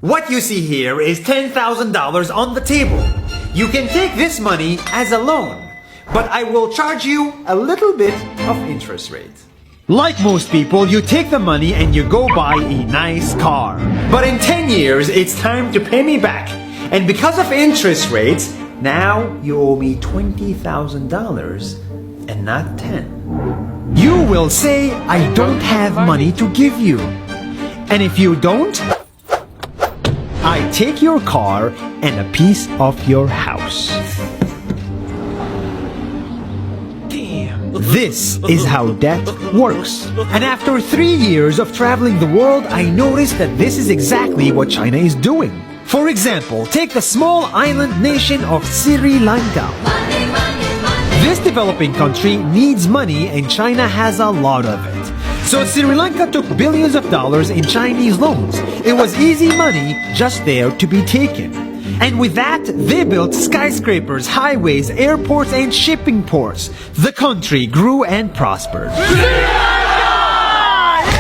What you see here is $10,000 on the table. You can take this money as a loan, but I will charge you a little bit of interest rate. Like most people, you take the money and you go buy a nice car. But in 10 years, it's time to pay me back. And because of interest rates, now you owe me $20,000 and not 10. You will say, I don't have money to give you. And if you don't, I take your car and a piece of your house. This is how debt works. And after 3 years of traveling the world, I noticed that this is exactly what China is doing. For example, take the small island nation of Sri Lanka. This developing country needs money and China has a lot of it. So Sri Lanka took billions of dollars in Chinese loans. It was easy money just there to be taken. And with that, they built skyscrapers, highways, airports, and shipping ports. The country grew and prospered.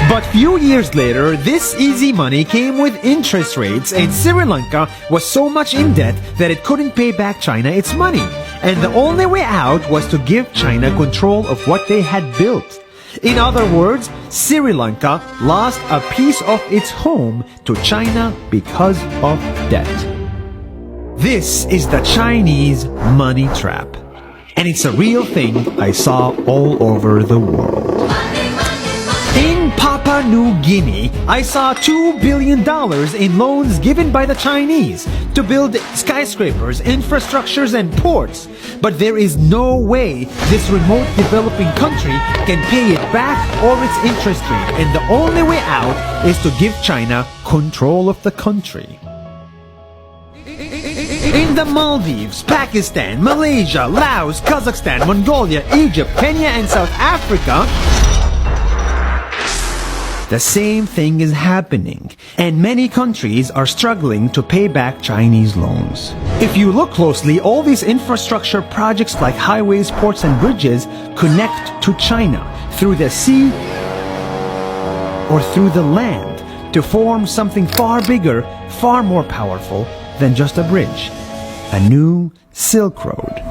But few years later, this easy money came with interest rates, and Sri Lanka was so much in debt that it couldn't pay back China its money. And the only way out was to give China control of what they had built. In other words, Sri Lanka lost a piece of its home to China because of debt. This is the Chinese money trap. And it's a real thing I saw all over the world. In Papua New Guinea, I saw $2 billion in loans given by the Chinese to build skyscrapers, infrastructures, and ports. But there is no way this remote developing country can pay it back or its interest rate. And the only way out is to give China control of the country. In the Maldives, Pakistan, Malaysia, Laos, Kazakhstan, Mongolia, Egypt, Kenya, and South Africa, the same thing is happening, and many countries are struggling to pay back Chinese loans. If you look closely, all these infrastructure projects like highways, ports, and bridges connect to China through the sea or through the land to form something far bigger, far more powerful than just a bridge. A new Silk Road.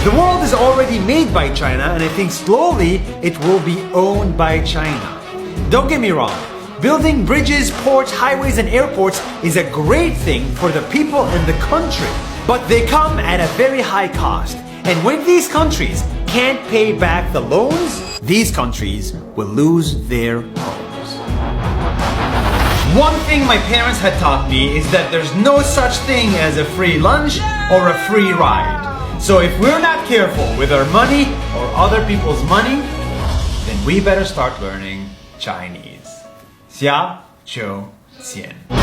The world is already made by China, and I think slowly it will be owned by China. Don't get me wrong, building bridges, ports, highways, and airports is a great thing for the people and the country, but they come at a very high cost. And when these countries can't pay back the loans, these countries will lose their homes. One thing my parents had taught me is that there's no such thing as a free lunch or a free ride. So if we're not careful with our money or other people's money, then we better start learning Chinese. 下周见。